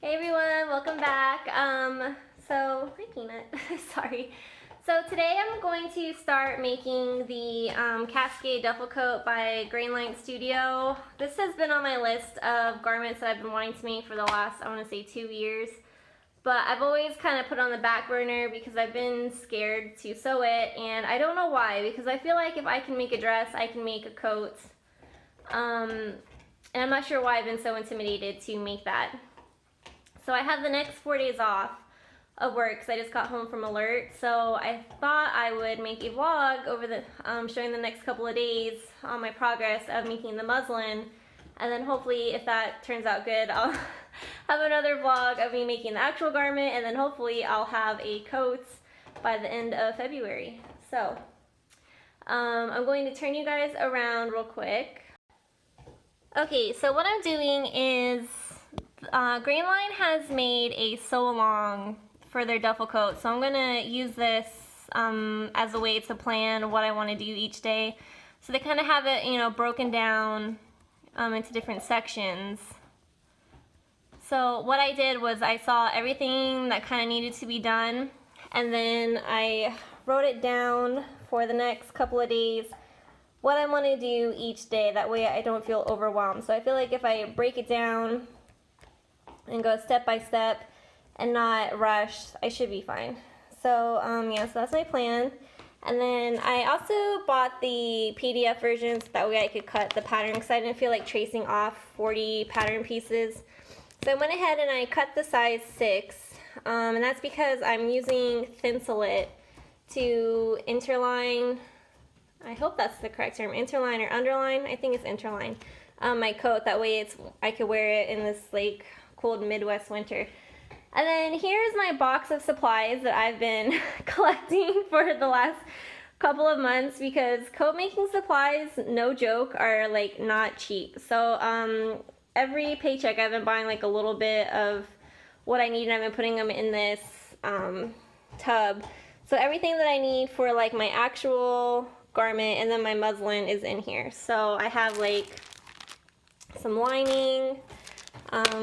Hey everyone, welcome back. Hi Peanut, sorry. So today I'm going to start making the Cascade duffel coat by Grainline Studio. This has been on my list of garments that I've been wanting to make for the last, I want to say 2 years. But I've always kind of put on the back burner because I've been scared to sew it, and I don't know why, because I feel like if I can make a dress, I can make a coat. And I'm not sure why I've been so intimidated to make that. So I have the next 4 days off of work because I just got home from alert. So I thought I would make a vlog over the showing the next couple of days on my progress of making the muslin, and then hopefully if that turns out good, I'll have another vlog of me making the actual garment, and then hopefully I'll have a coat by the end of February. So I'm going to turn you guys around real quick. Okay, so what I'm doing is Grainline has made a sew-along for their duffel coat, so I'm going to use this as a way to plan what I want to do each day. So they kind of have it, broken down into different sections. So what I did was I saw everything that kind of needed to be done, and then I wrote it down for the next couple of days what I want to do each day. That way I don't feel overwhelmed. So I feel like if I break it down and go step by step and not rush, I should be fine. So yeah, so that's my plan. And then I also bought the PDF versions, that way I could cut the pattern because I didn't feel like tracing off 40 pattern pieces. So I went ahead and I cut the size 6, and that's because I'm using Thinsulate to interline, I hope that's the correct term, interline or underline, I think it's interline, my coat. That way I could wear it in this like cold Midwest winter. And then here's my box of supplies that I've been collecting for the last couple of months, because coat making supplies, no joke, are like not cheap. So every paycheck I've been buying like a little bit of what I need, and I've been putting them in this tub. So everything that I need for like my actual garment and then my muslin is in here. So I have like some lining,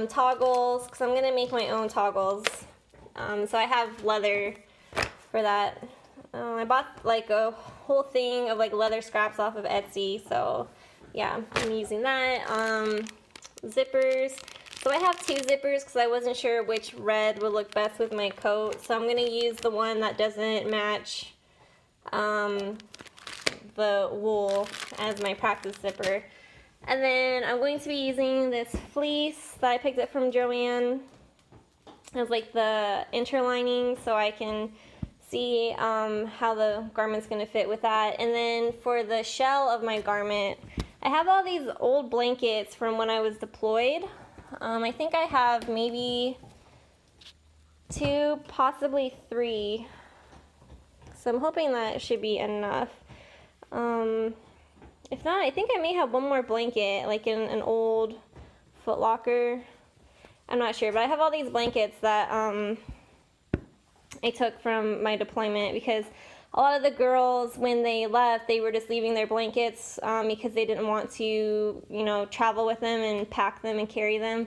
toggles, because I'm gonna make my own toggles. So I have leather for that. I bought like a whole thing of like leather scraps off of Etsy, so yeah, I'm using that. Zippers. So I have 2 zippers because I wasn't sure which red would look best with my coat, so I'm gonna use the one that doesn't match the wool as my practice zipper. And then I'm going to be using this fleece that I picked up from Joann as like the interlining, so I can see how the garment's going to fit with that. And then for the shell of my garment, I have all these old blankets from when I was deployed. I think I have maybe 2, possibly 3. So I'm hoping that should be enough. If not, I think I may have one more blanket, like in an old Foot Locker. I'm not sure, but I have all these blankets that I took from my deployment, because a lot of the girls, when they left, they were just leaving their blankets because they didn't want to, travel with them and pack them and carry them.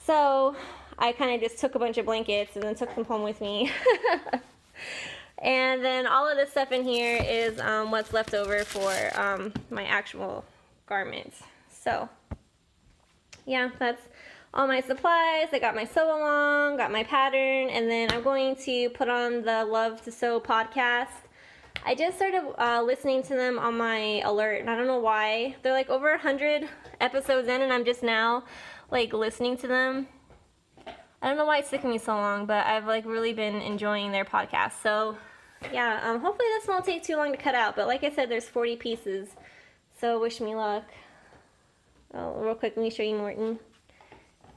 So I kind of just took a bunch of blankets and then took them home with me. And then all of this stuff in here is what's left over for my actual garments. So yeah, that's all my supplies. I got my sew along, got my pattern, and then I'm going to put on the Love to Sew podcast. I just started listening to them on my alert, and I don't know why. They're like over 100 episodes in, and I'm just now like listening to them. I don't know why it's taking me so long, but I've like really been enjoying their podcast. So yeah, hopefully this won't take too long to cut out, but like I said, there's 40 pieces, so wish me luck. Oh, real quick, let me show you Morton.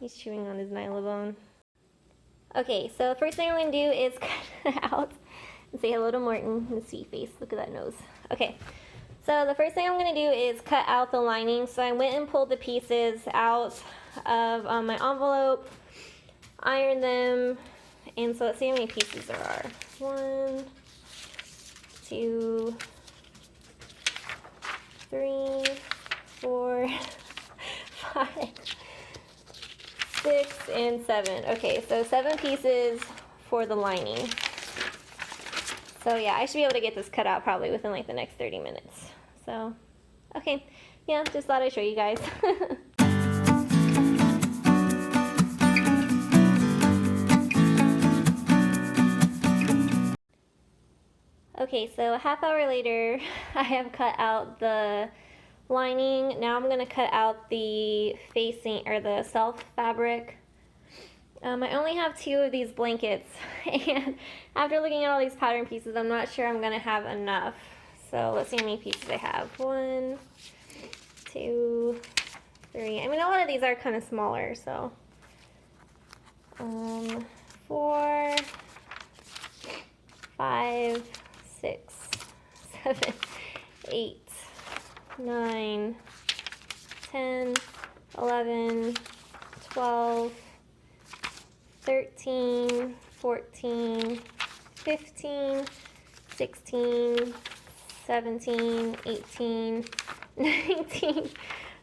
He's chewing on his nylabone. Okay, so the first thing I'm going to do is cut it out and say hello to Morton, his sweet face. Look at that nose. Okay, so the first thing I'm going to do is cut out the lining. So I went and pulled the pieces out of my envelope, ironed them, and so let's see how many pieces there are. 1, 2, 3, 4, 5, 6 and 7. Okay, so 7 pieces for the lining. So yeah, I should be able to get this cut out probably within like the next 30 minutes. So, okay, yeah, just thought I'd show you guys. Okay, so a half hour later, I have cut out the lining. Now I'm going to cut out the facing, or the self fabric. I only have 2 of these blankets, and after looking at all these pattern pieces, I'm not sure I'm going to have enough. So let's see how many pieces I have. 1, 2, 3. I mean, a lot of these are kind of smaller, so 4, 5, 6, 7, 8, 9, 10, 11, 12, 13, 14, 15, 16, 17, 18, 19.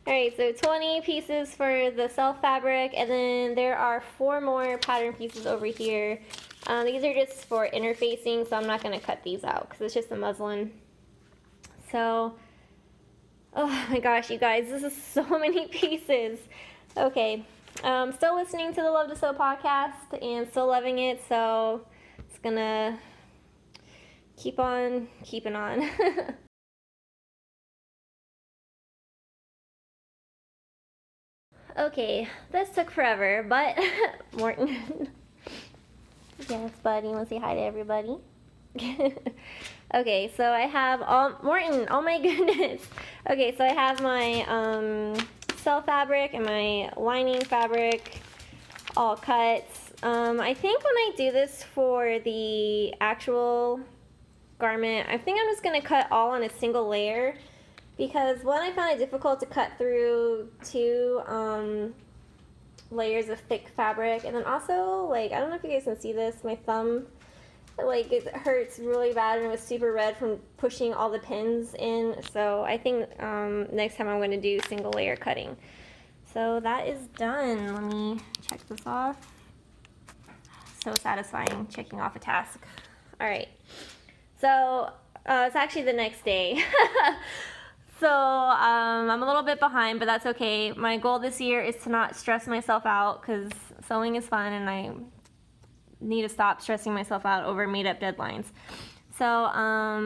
Alright, so 20 pieces for the self fabric, and then there are 4 more pattern pieces over here. These are just for interfacing, so I'm not going to cut these out because it's just a muslin. So, oh my gosh, you guys, this is so many pieces. Okay, still listening to the Love to Sew podcast and still loving it, so it's gonna keep on keeping on. Okay, this took forever, but Morton. Yes, buddy, you want to say hi to everybody? Okay, so I have Morton, oh my goodness. Okay, so I have my self fabric and my lining fabric all cut. I think when I do this for the actual garment, I think I'm just going to cut all on a single layer, because one, I found it difficult to cut through 2 layers of thick fabric, and then also, like, I don't know if you guys can see this, my thumb, like, it hurts really bad and it was super red from pushing all the pins in. So I think next time I'm going to do single layer cutting. So that is done. Let me check this off. So satisfying checking off a task. All right, so it's actually the next day. So I'm a little bit behind, but that's okay. My goal this year is to not stress myself out, because sewing is fun and I need to stop stressing myself out over made up deadlines. So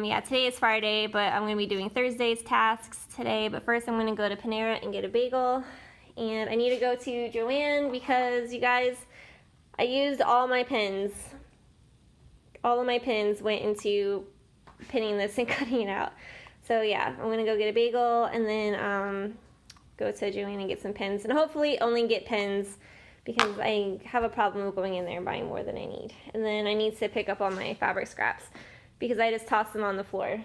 yeah, today is Friday, but I'm going to be doing Thursday's tasks today. But first I'm going to go to Panera and get a bagel. And I need to go to Joann because, you guys, I used all my pins. All of my pins went into pinning this and cutting it out. So yeah, I'm going to go get a bagel and then go to Joann and get some pins. And hopefully only get pins, because I have a problem with going in there and buying more than I need. And then I need to pick up all my fabric scraps, because I just toss them on the floor.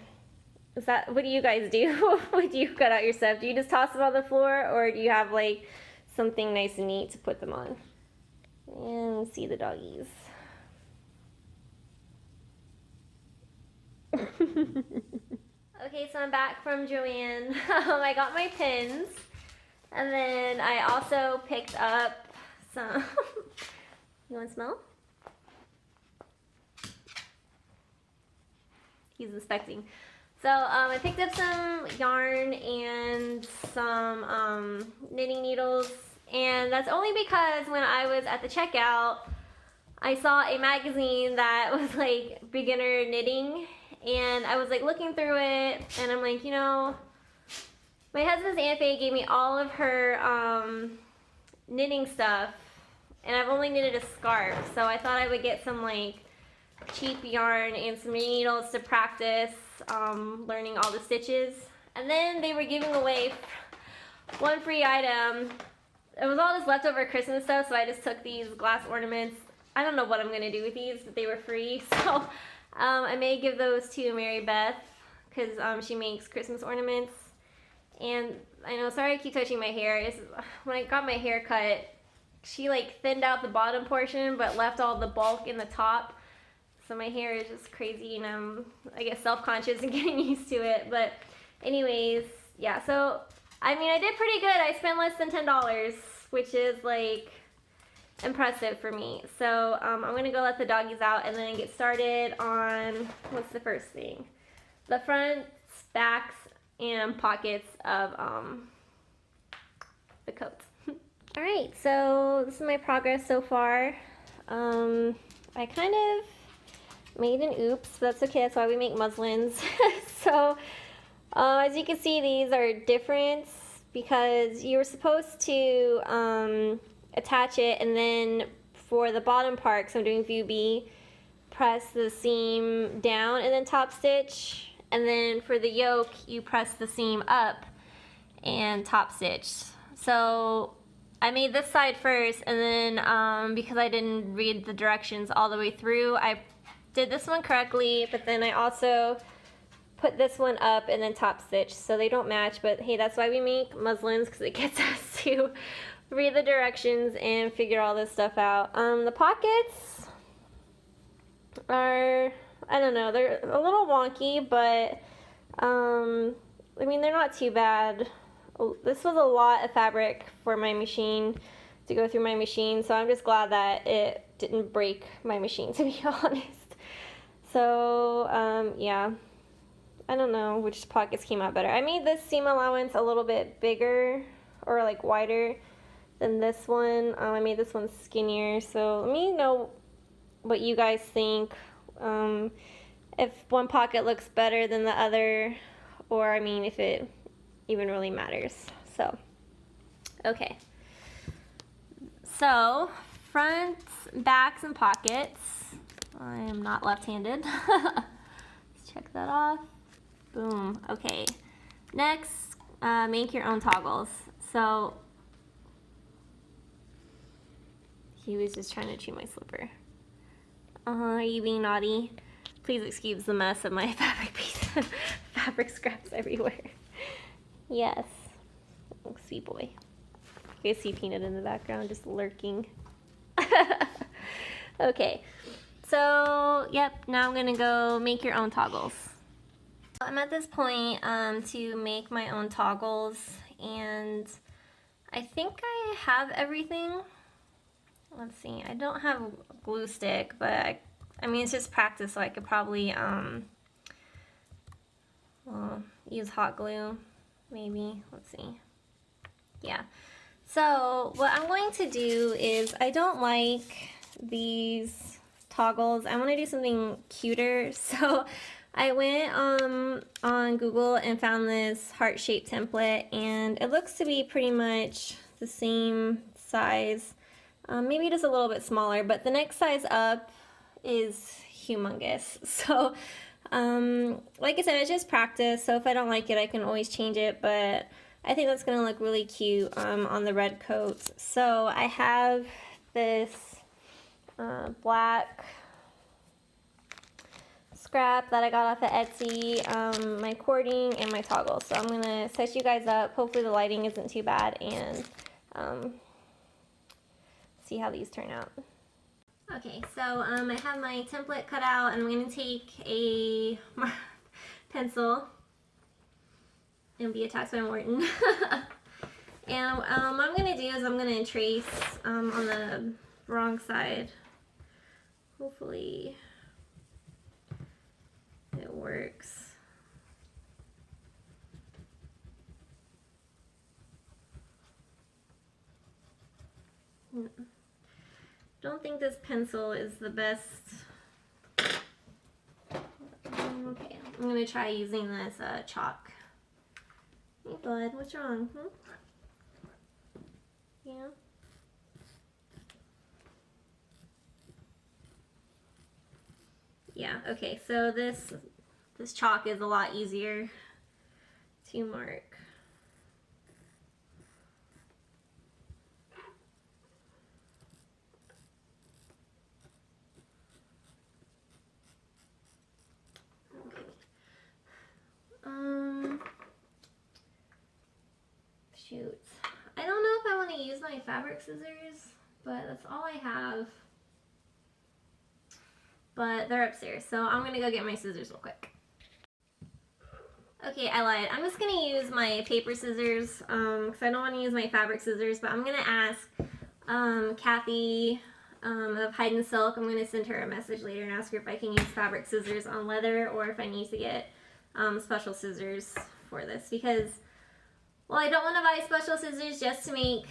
Is that, what do you guys do when you cut out your stuff? Do you just toss them on the floor, or do you have like something nice and neat to put them on? And see the doggies. Okay, so I'm back from Joann. I got my pins, and then I also picked up some. You want to smell? He's inspecting. So I picked up some yarn and some knitting needles, and that's only because when I was at the checkout, I saw a magazine that was like beginner knitting, and I was like looking through it, and I'm like, you know, my husband's Aunt Faye gave me all of her knitting stuff, and I've only knitted a scarf, so I thought I would get some like cheap yarn and some knitting needles to practice learning all the stitches. And then they were giving away one free item. It was all this leftover Christmas stuff, so I just took these glass ornaments. I don't know what I'm going to do with these, but they were free, so I may give those to Mary Beth, because she makes Christmas ornaments. And I know, sorry I keep touching my hair. When I got my hair cut, she like thinned out the bottom portion but left all the bulk in the top. So my hair is just crazy, and I'm, I guess, self-conscious and getting used to it. But anyways, yeah, so I mean, I did pretty good. I spent less than $10, which is like impressive for me. So I'm gonna go let the doggies out and then get started on, what's the first thing? The fronts, backs, and pockets of the coats. All right, so this is my progress so far. I kind of made an oops, but that's okay, that's why we make muslins. So as you can see, these are different because you were supposed to attach it, and then for the bottom part, because I'm doing view B, press the seam down and then top stitch, and then for the yoke you press the seam up and top stitch. So I made this side first, and then because I didn't read the directions all the way through, I did this one correctly, but then I also put this one up and then top stitch, so they don't match. But hey, that's why we make muslins, because it gets us to read the directions and figure all this stuff out. The pockets are, I don't know, they're a little wonky, but I mean, they're not too bad. This was a lot of fabric for my machine to go through my machine, so I'm just glad that it didn't break my machine, to be honest. So yeah, I don't know which pockets came out better. I made this seam allowance a little bit bigger, or like wider than this one. I made this one skinnier, so let me know what you guys think. If one pocket looks better than the other, or I mean if it even really matters. So okay, so fronts, backs, and pockets. I am not left-handed. Let's check that off. Boom. Okay, next, make your own toggles. So he was just trying to chew my slipper. Are you being naughty? Please excuse the mess of my fabric piece. Fabric scraps everywhere. Yes. Oh, sweet boy. You guys see Peanut in the background just lurking. Okay. So, yep, now I'm gonna go make your own toggles. I'm at this point to make my own toggles, and I think I have everything. Let's see, I don't have a glue stick, but I mean, it's just practice, so I could probably well, use hot glue, maybe. Let's see. Yeah. So what I'm going to do is, I don't like these toggles. I want to do something cuter, so I went on Google and found this heart-shaped template, and it looks to be pretty much the same size. Maybe just a little bit smaller, but the next size up is humongous. So, like I said, it's just practice. So if I don't like it, I can always change it, but I think that's gonna look really cute on the red coats. So I have this black scrap that I got off of Etsy, my cording, and my toggles. So I'm gonna set you guys up. Hopefully the lighting isn't too bad, and see how these turn out. Okay, so I have my template cut out, and I'm going to take a pencil and be attacked by Morton. And what I'm going to do is I'm going to trace on the wrong side. Hopefully it works. Don't think this pencil is the best. Okay, I'm gonna try using this chalk. Hey bud, what's wrong? Yeah? Yeah, okay, so this chalk is a lot easier to mark. Shoot. I don't know if I want to use my fabric scissors, but that's all I have. But they're upstairs, so I'm going to go get my scissors real quick. Okay, I lied. I'm just going to use my paper scissors, because I don't want to use my fabric scissors, but I'm going to ask Kathy of Hide and Silk. I'm going to send her a message later and ask her if I can use fabric scissors on leather or if I need to get special scissors for this, because, well, I don't want to buy special scissors just to make,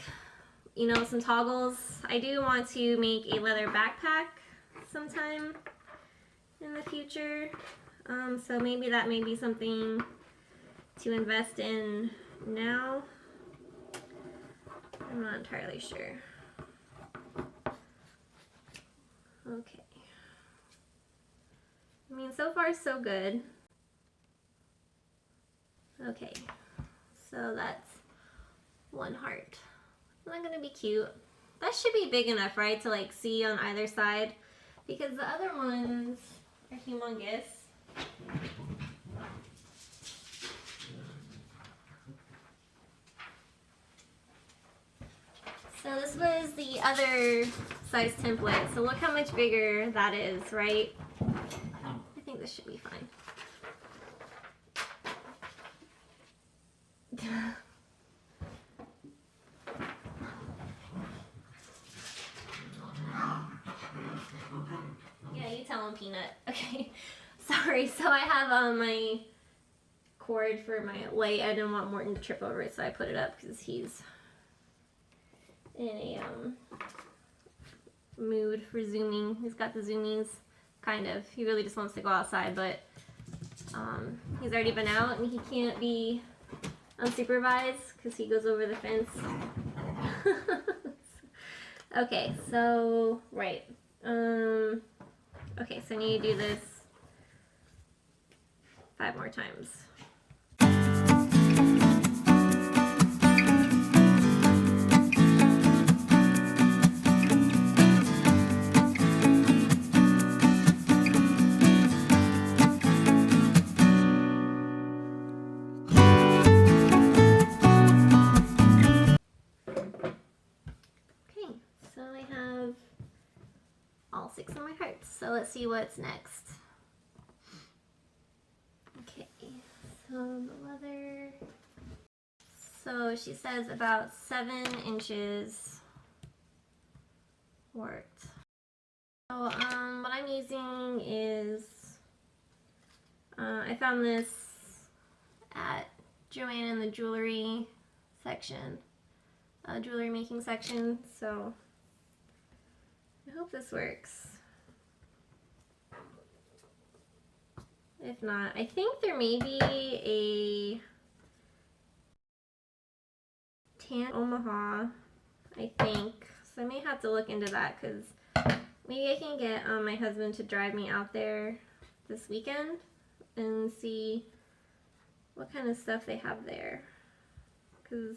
you know, some toggles. I do want to make a leather backpack sometime in the future, so maybe that may be something to invest in now. I'm not entirely sure. Okay. I mean, so far so good. Okay, so that's one heart. Isn't that gonna be cute? That should be big enough, right, to like see on either side, because the other ones are humongous. So this was the other size template, so look how much bigger that is, right? I think this should be fine. Yeah, you tell him, Peanut. Okay, sorry. So I have my cord for my light. I didn't want Morton to trip over it, so I put it up because he's in a mood for zooming. He's got the zoomies, kind of. He really just wants to go outside, but he's already been out and he can't be unsupervised because he goes over the fence. Okay, so right. Okay, so I need to do this 5 more times. All 6 of my hearts. So let's see what's next. Okay, so the leather. So she says about 7 inches worked. So what I'm using is I found this at Joann in the jewelry section, jewelry making section. So I hope this works. If not, I think there may be a tan Omaha, I think. So I may have to look into that, because maybe I can get my husband to drive me out there this weekend and see what kind of stuff they have there. Because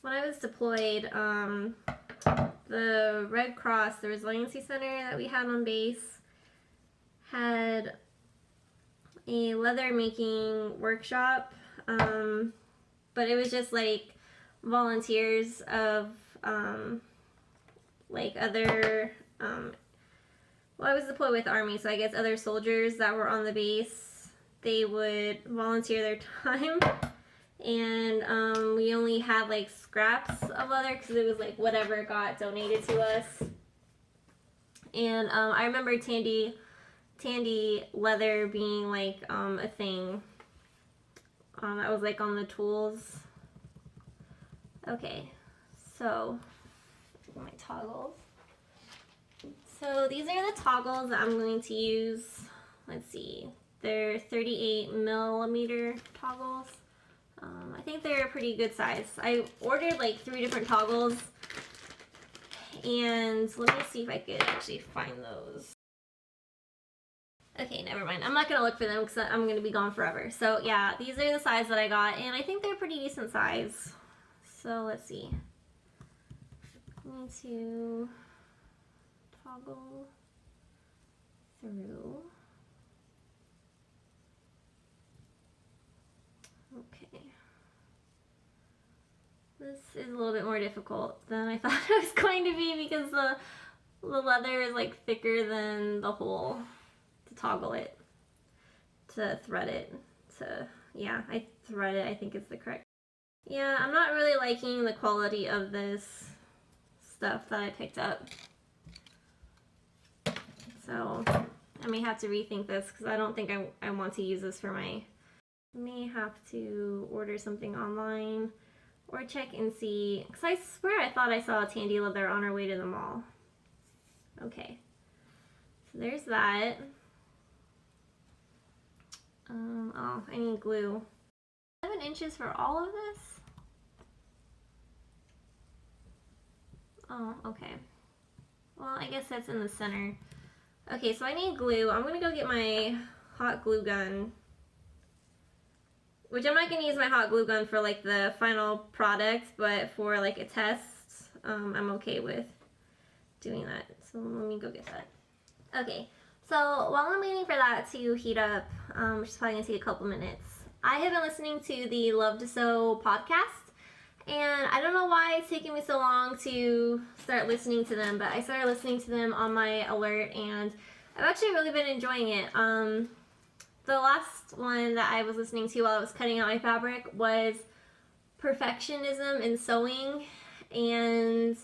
when I was deployed, the Red Cross, the Resiliency Center that we had on base, had a leather making workshop, but it was just like volunteers of like other, well, I was deployed with Army, so I guess other soldiers that were on the base, they would volunteer their time. And we only had like scraps of leather because it was like whatever got donated to us. And I remember Tandy leather being like a thing that was like on the tools. Okay, so my toggles. So these are the toggles that I'm going to use. Let's see, they're 38mm toggles. I think they're a pretty good size. I ordered like 3 different toggles, and let me see if I could actually find those. Okay, never mind. I'm not gonna look for them because I'm gonna be gone forever. So yeah, these are the size that I got, and I think they're pretty decent size. So let's see. I'm going to toggle through. Okay. This is a little bit more difficult than I thought it was going to be, because the leather is like thicker than the hole to toggle it, to thread it, yeah, I thread it, I think is the correct. Yeah, I'm not really liking the quality of this stuff that I picked up. So I may have to rethink this because I don't think I want to use this for my... I may have to order something online or check and see, because I swear I thought I saw a Tandy Leather on our way to the mall. Okay, so there's that. Oh, I need glue. 7 inches for all of this? Oh, okay. Well, I guess that's in the center. Okay, so I need glue. I'm gonna go get my hot glue gun. Which I'm not gonna use my hot glue gun for like the final product, but for like a test, I'm okay with doing that. So let me go get that. Okay, so while I'm waiting for that to heat up, which is probably gonna take a couple minutes, I have been listening to the Love to Sew podcast, and I don't know why it's taking me so long to start listening to them, but I started listening to them on my alert, and I've actually really been enjoying it. The last one that I was listening to while I was cutting out my fabric was perfectionism in sewing, and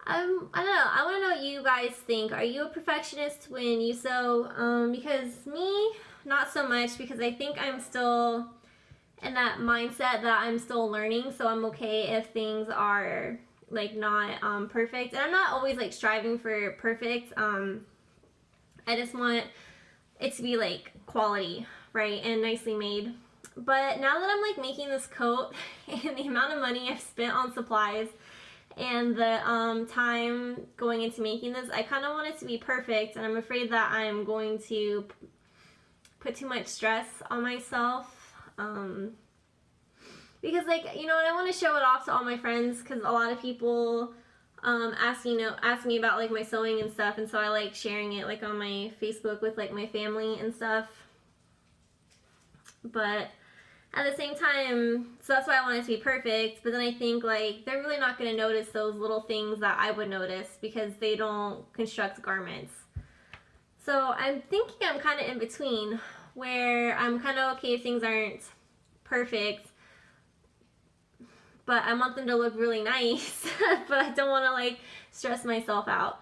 I don't know, I want to know what you guys think. Are you a perfectionist when you sew? Because me, not so much, because I think I'm still in that mindset that I'm still learning, so I'm okay if things are like not perfect, and I'm not always like striving for perfect. I just want it to be like quality, right, and nicely made. But now that I'm like making this coat and the amount of money I've spent on supplies and the time going into making this, I kind of want it to be perfect, and I'm afraid that I'm going to put too much stress on myself. Because like, you know, and I want to show it off to all my friends, because a lot of people ask me about like my sewing and stuff, and so I like sharing it like on my Facebook with like my family and stuff. But at the same time, so that's why I want it to be perfect, but then I think like they're really not going to notice those little things that I would notice because they don't construct garments. So I'm thinking I'm kind of in between, where I'm kind of okay if things aren't perfect, but I want them to look really nice, but I don't want to like stress myself out.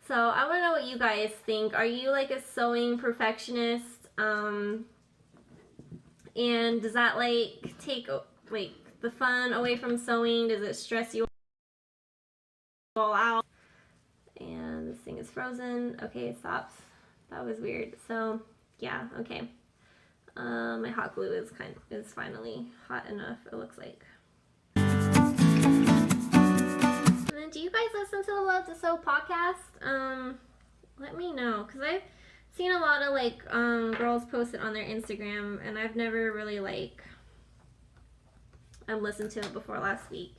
So I want to know what you guys think. Are you like a sewing perfectionist? And does that like take like the fun away from sewing? Does it stress you all out? And this thing is frozen. Okay, it stops. That was weird. So yeah, okay. My hot glue is finally hot enough, it looks like. And then do you guys listen to the Love to Sew podcast? Let me know, because I've seen a lot of like girls post it on their Instagram, and I've never really like listened to it before last week,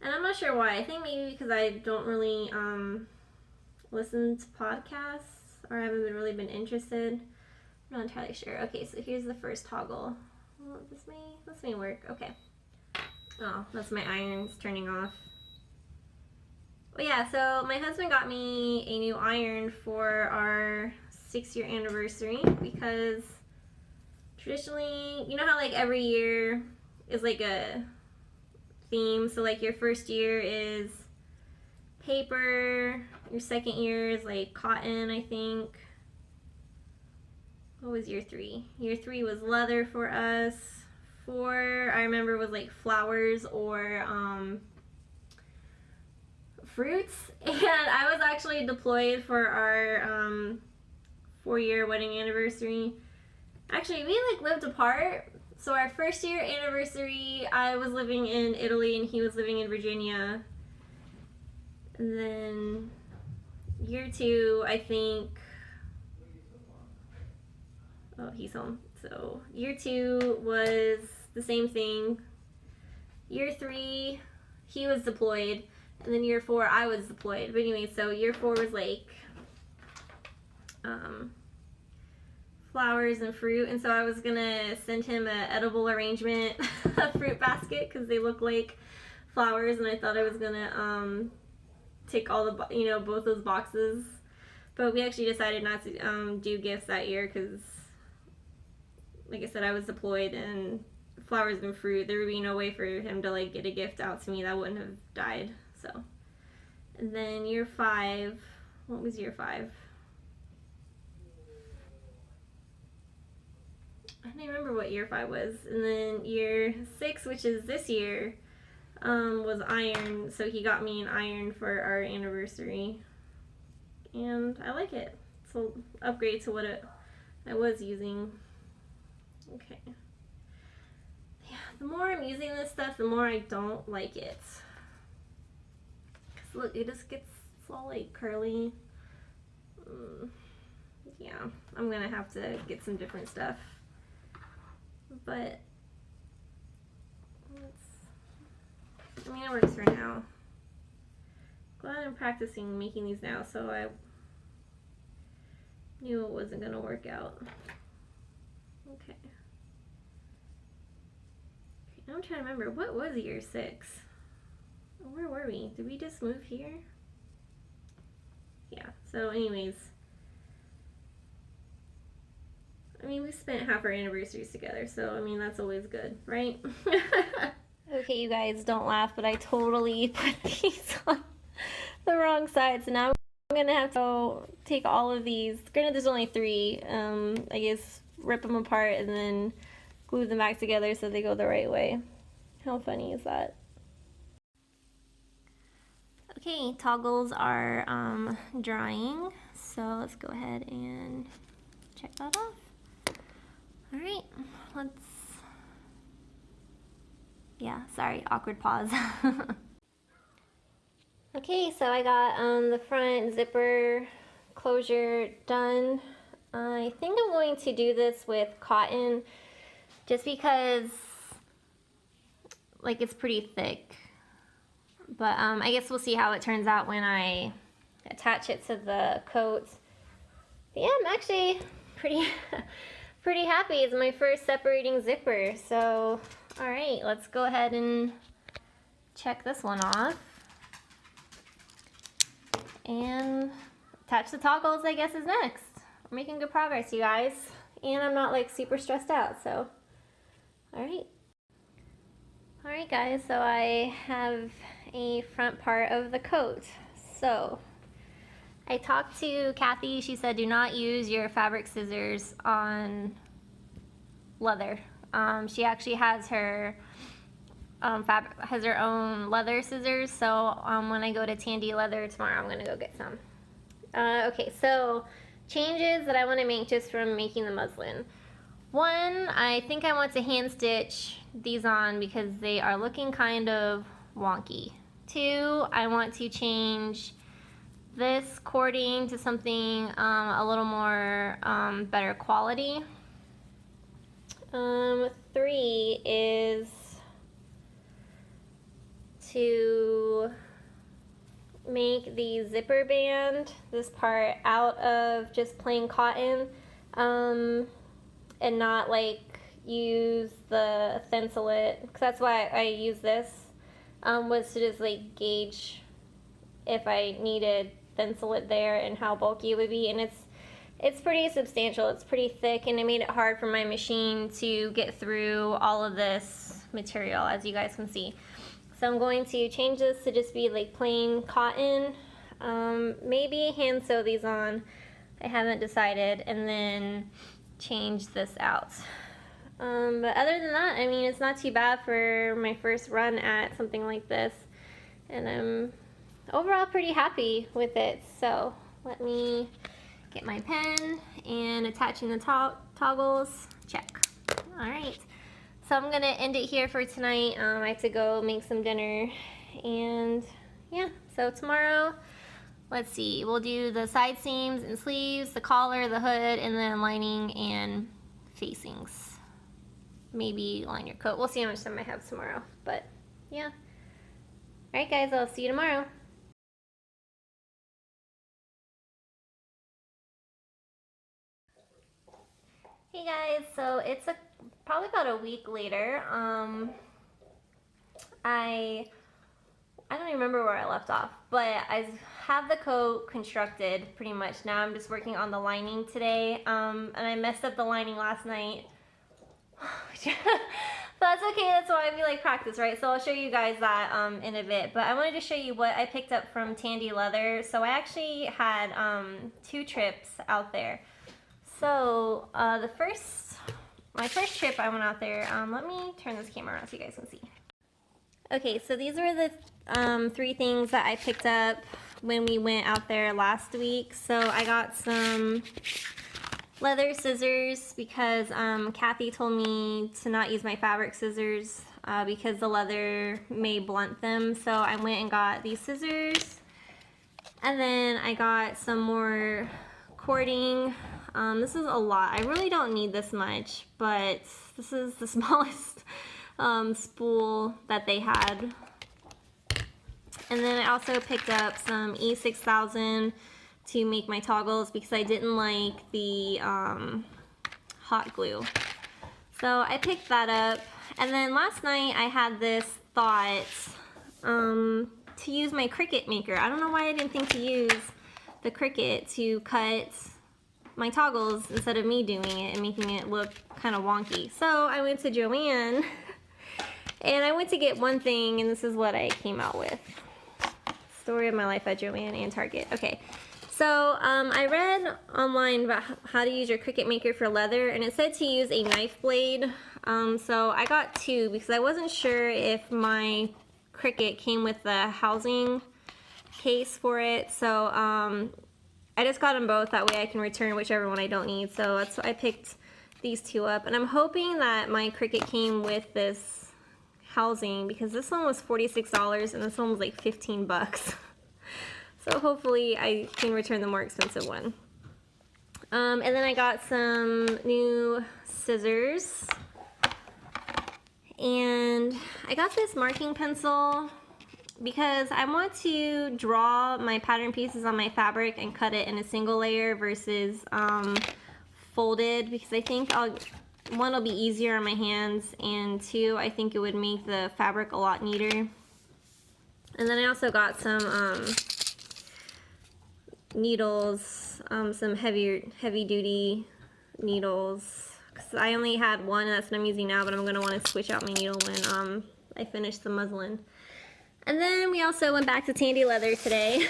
and I'm not sure why. I think maybe because I don't really listen to podcasts, or I haven't really been interested. I'm not entirely sure. Okay, so here's the first toggle. Oh, this may work. Okay. Oh, that's my irons turning off. Well, yeah, so my husband got me a new iron for our 6-year anniversary, because traditionally, you know how like every year is like a theme, so like your first year is paper, your second year is like cotton, I think. What was year 3? Year 3 was leather for us. 4, I remember, was like flowers or fruits, and I was actually deployed for our 4-year wedding anniversary. Actually, we like lived apart, so our first year anniversary I was living in Italy and he was living in Virginia, and then year 2, I think, oh, he's home. So year 2 was the same thing. Year 3 he was deployed, and then year 4 I was deployed. But anyway, so year 4 was like flowers and fruit, and so I was gonna send him an edible arrangement a fruit basket, because they look like flowers, and I thought I was gonna tick all the, you know, both those boxes. But we actually decided not to do gifts that year, because like I said, I was deployed, and flowers and fruit, there would be no way for him to like get a gift out to me that wouldn't have died. So And then year 5, what was year 5? I don't even remember what year 5 was. And then year 6, which is this year, was iron. So he got me an iron for our anniversary. And I like it. It's an upgrade to what I was using. Okay. Yeah, the more I'm using this stuff, the more I don't like it. Cause look, it just gets all like curly. Yeah, I'm gonna have to get some different stuff. But I mean, it works for now. Glad I'm practicing making these now, so I knew it wasn't gonna work out. Okay. I'm trying to remember, what was year 6? Where were we? Did we just move here? Yeah, so anyways. I mean, we spent half our anniversaries together, so I mean, that's always good, right? Okay, you guys, don't laugh, but I totally put these on the wrong side, so now I'm gonna have to go take all of these. Granted, there's only 3. I guess rip them apart and then glue them back together so they go the right way. How funny is that? Okay, toggles are drying, so let's go ahead and check that off. All right, yeah, sorry, awkward pause. Okay, so I got the front zipper closure done. I think I'm going to do this with cotton just because like it's pretty thick. But I guess we'll see how it turns out when I attach it to the coat. But yeah, I'm actually pretty pretty happy. It's my first separating zipper. So, all right, let's go ahead and check this one off. And attach the toggles, I guess, is next. We're making good progress, you guys. And I'm not like super stressed out, so all right. All right, guys, so I have a front part of the coat. So I talked to Kathy. She said do not use your fabric scissors on leather. She actually has her own leather scissors, so when I go to Tandy Leather tomorrow, I'm gonna go get some. Okay, so changes that I want to make just from making the muslin. 1, I think I want to hand stitch these on because they are looking kind of wonky. 2, I want to change this cording to something a little more better quality. 3 is to make the zipper band, this part, out of just plain cotton, and not like use the thinsulate, because that's why I use this, was to just like gauge if I needed thinsulate there and how bulky it would be. And it's pretty substantial, it's pretty thick, and it made it hard for my machine to get through all of this material, as you guys can see. So I'm going to change this to just be like plain cotton, maybe hand sew these on, I haven't decided, and then change this out. But other than that, I mean, it's not too bad for my first run at something like this, and I'm overall pretty happy with it. So let me get my pen and attaching the toggles, check. All right, so I'm gonna end it here for tonight. I have to go make some dinner, and yeah, so tomorrow, let's see, we'll do the side seams and sleeves, the collar, the hood, and then lining and facings. Maybe line your coat. We'll see how much time I have tomorrow, but yeah. All right, guys, I'll see you tomorrow. Hey guys, so it's probably about a week later. I don't even remember where I left off, but I have the coat constructed pretty much. Now I'm just working on the lining today, and I messed up the lining last night. that's okay, that's why we like practice, right? So I'll show you guys that in a bit. But I wanted to show you what I picked up from Tandy Leather. So I actually had 2 trips out there. So my first trip I went out there, let me turn this camera around so you guys can see. Okay, so these were the 3 things that I picked up when we went out there last week. So I got some leather scissors because Kathy told me to not use my fabric scissors because the leather may blunt them. So I went and got these scissors. And then I got some more cording. This is a lot. I really don't need this much, but this is the smallest spool that they had. And then I also picked up some E6000 to make my toggles because I didn't like the hot glue. So I picked that up. And then last night I had this thought to use my Cricut maker. I don't know why I didn't think to use the Cricut to cut my toggles instead of me doing it and making it look kind of wonky. So I went to Joann and I went to get one thing, and this is what I came out with. Story of my life at Joann and Target. Okay, so I read online about how to use your Cricut maker for leather, and it said to use a knife blade. So I got 2 because I wasn't sure if my Cricut came with the housing case for it. So I just got them both, that way I can return whichever one I don't need. So that's why I picked these 2 up, and I'm hoping that my Cricut came with this housing because this one was $46 and this one was like 15 bucks. So hopefully I can return the more expensive one. And then I got some new scissors, and I got this marking pencil because I want to draw my pattern pieces on my fabric and cut it in a single layer versus folded, because I think one will be easier on my hands, and 2, I think it would make the fabric a lot neater. And then I also got some needles, some heavy duty needles, because I only had one and that's what I'm using now, but I'm going to want to switch out my needle when I finish the muslin. And then we also went back to Tandy Leather today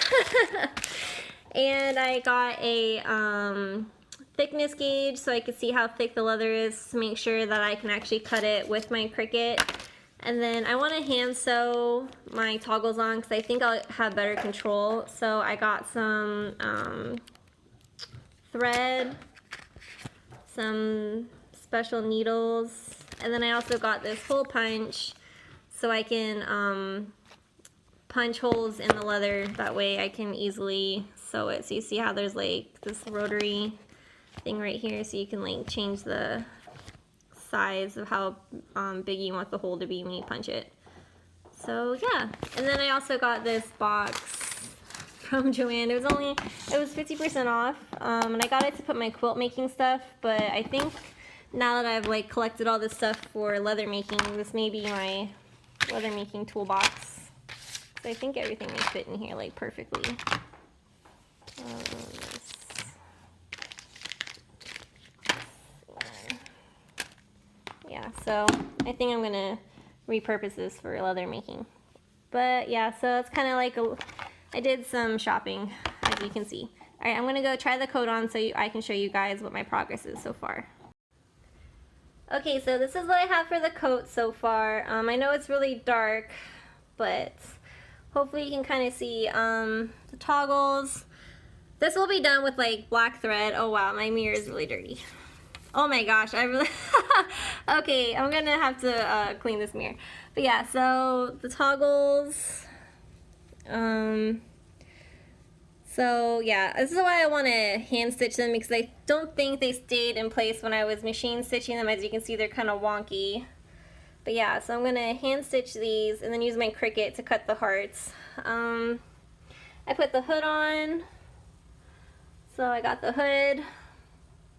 and I got a thickness gauge so I could see how thick the leather is to make sure that I can actually cut it with my Cricut. And then I want to hand sew my toggles on because I think I'll have better control. So I got some thread, some special needles, and then I also got this hole punch so I can punch holes in the leather. That way I can easily sew it. So you see how there's like this rotary thing right here, so you can like change the size of how big you want the hole to be when you punch it. So yeah, and then I also got this box from Joann. It was 50% off, and I got it to put my quilt making stuff, but I think now that I've like collected all this stuff for leather making, this may be my leather making toolbox. So I think everything may fit in here like perfectly. Yeah, so I think I'm gonna repurpose this for leather making. But yeah, so it's kind of like I did some shopping, as you can see. All right, I'm gonna go try the coat on so I can show you guys what my progress is so far. Okay, so this is what I have for the coat so far. I know it's really dark, but hopefully you can kind of see the toggles. This will be done with like black thread. Oh wow, my mirror is really dirty. Oh my gosh, I really, okay, I'm gonna have to clean this mirror. But yeah, so the toggles, so yeah, this is why I want to hand stitch them, because I don't think they stayed in place when I was machine stitching them. As you can see, they're kind of wonky. But yeah, so I'm gonna hand stitch these and then use my Cricut to cut the hearts. I put the hood on, so I got the hood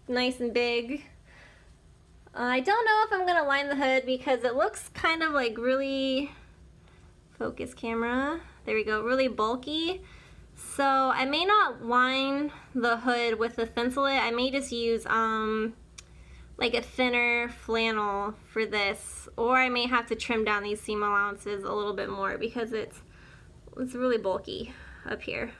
nice and big. I don't know if I'm gonna line the hood because it looks kind of like really, focus camera, there we go, really bulky. So I may not line the hood with the thinsulate. I may just use like like a thinner flannel for this, or I may have to trim down these seam allowances a little bit more because it's really bulky up here.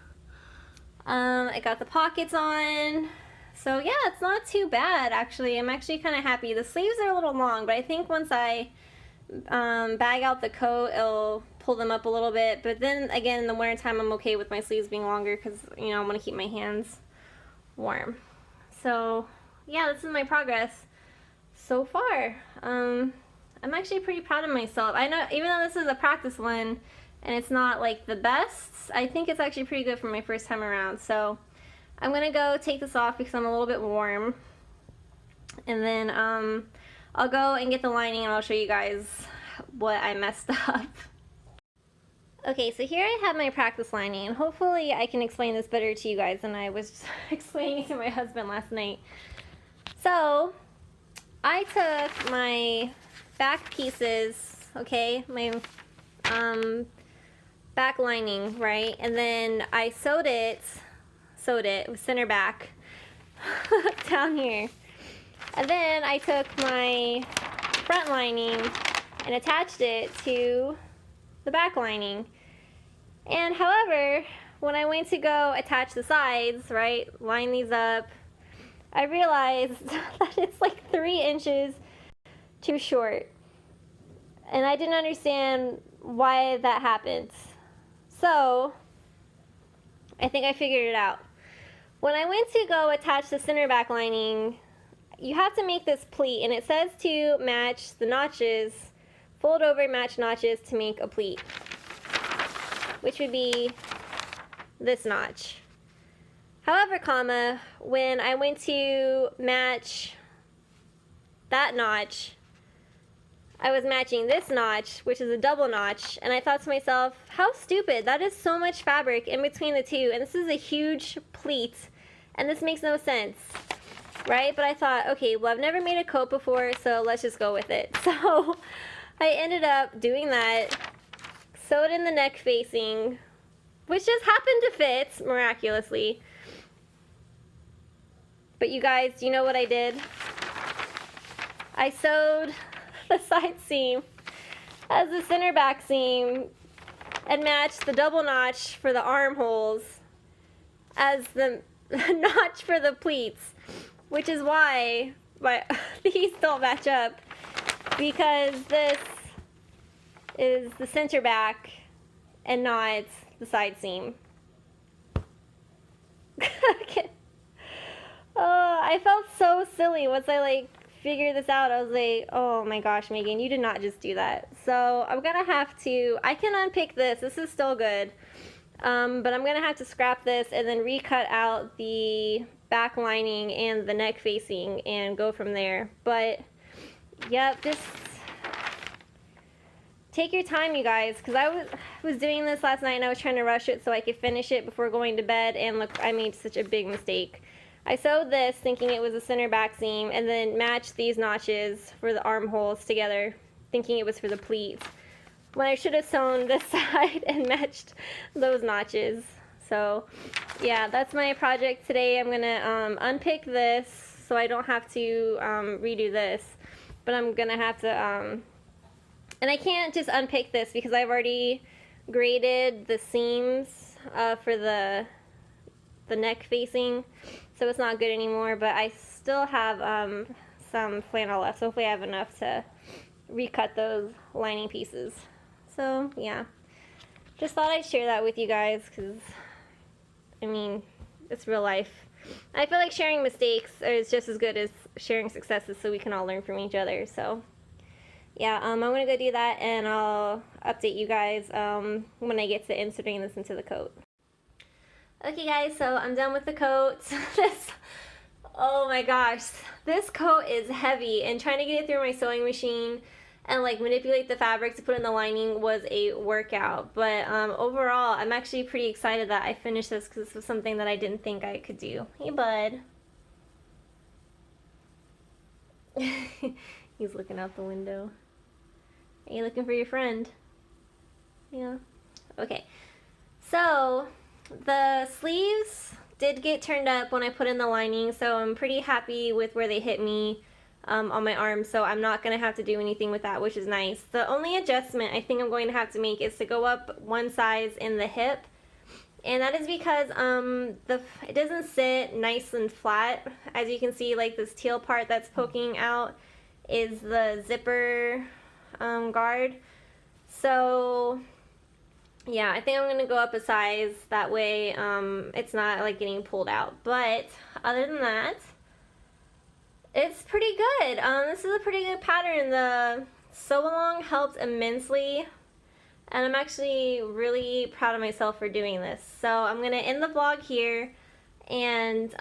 I got the pockets on. So yeah, it's not too bad actually. I'm actually kind of happy. The sleeves are a little long, but I think once I bag out the coat, it'll pull them up a little bit. But then again, in the wintertime, I'm okay with my sleeves being longer because, you know, I want to keep my hands warm. So yeah, this is my progress so far. I'm actually pretty proud of myself. I know, even though this is a practice one and it's not like the best, I think it's actually pretty good for my first time around. So I'm gonna go take this off because I'm a little bit warm, and then I'll go and get the lining and I'll show you guys what I messed up. Okay, so here I have my practice lining, and hopefully I can explain this better to you guys than I was explaining it to my husband last night. So I took my back pieces, okay, my back lining, right, and then I sewed it with center back down here. And then I took my front lining and attached it to the back lining. And however, when I went to go attach the sides, right, line these up, I realized that it's like 3 inches too short. And I didn't understand why that happened. So I think I figured it out. When I went to go attach the center back lining, you have to make this pleat, and it says to match the notches, fold over, match notches to make a pleat, which would be this notch. However, comma, when I went to match that notch, I was matching this notch, which is a double notch, and I thought to myself, how stupid, that is so much fabric in between the two, and this is a huge pleat, and this makes no sense, right? But I thought, okay, well, I've never made a coat before, so let's just go with it. So I ended up doing that, sewed in the neck facing, which just happened to fit miraculously. But you guys, do you know what I did? I sewed the side seam as the center back seam and matched the double notch for the armholes as the notch for the pleats, which is why these don't match up, because this is the center back and not the side seam. Oh, I felt so silly once I figured this out. I was like, oh my gosh, Megan, you did not just do that. So I'm gonna have to, I can unpick this. This is still good. But I'm gonna have to scrap this and then recut out the back lining and the neck facing and go from there. But yep, just take your time, you guys, because I was doing this last night and I was trying to rush it so I could finish it before going to bed, and look, I made such a big mistake. I sewed this thinking it was a center back seam and then matched these notches for the armholes together thinking it was for the pleats, when I should have sewn this side and matched those notches. So yeah, that's my project today. I'm gonna unpick this so I don't have to redo this, but I'm gonna have to and I can't just unpick this because I've already graded the seams for the neck facing, so it's not good anymore, but I still have some flannel left, so hopefully I have enough to recut those lining pieces. So yeah, just thought I'd share that with you guys because, I mean, it's real life. I feel like sharing mistakes is just as good as sharing successes, so we can all learn from each other. So yeah, I'm gonna go do that, and I'll update you guys when I get to inserting this into the coat. Okay guys, so I'm done with the coat. Oh my gosh, this coat is heavy, and trying to get it through my sewing machine and manipulate the fabric to put in the lining was a workout. But overall, I'm actually pretty excited that I finished this because this was something that I didn't think I could do. Hey bud. He's looking out the window. Are you looking for your friend? Yeah. Okay. So the sleeves did get turned up when I put in the lining, so I'm pretty happy with where they hit me. on my arm, so I'm not going to have to do anything with that, which is nice. The only adjustment I think I'm going to have to make is to go up one size in the hip, and that is because it doesn't sit nice and flat. As you can see, like this teal part that's poking out is the zipper guard. So yeah, I think I'm going to go up a size, that way it's not like getting pulled out. But other than that, it's pretty good. This is a pretty good pattern. The sew along helped immensely, and I'm actually really proud of myself for doing this. So I'm going to end the vlog here and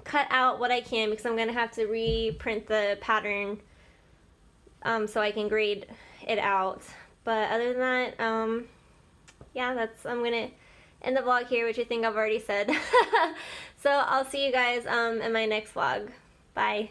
cut out what I can, because I'm going to have to reprint the pattern so I can grade it out. But other than that, yeah, I'm going to end the vlog here, which I think I've already said. So I'll see you guys in my next vlog. Bye.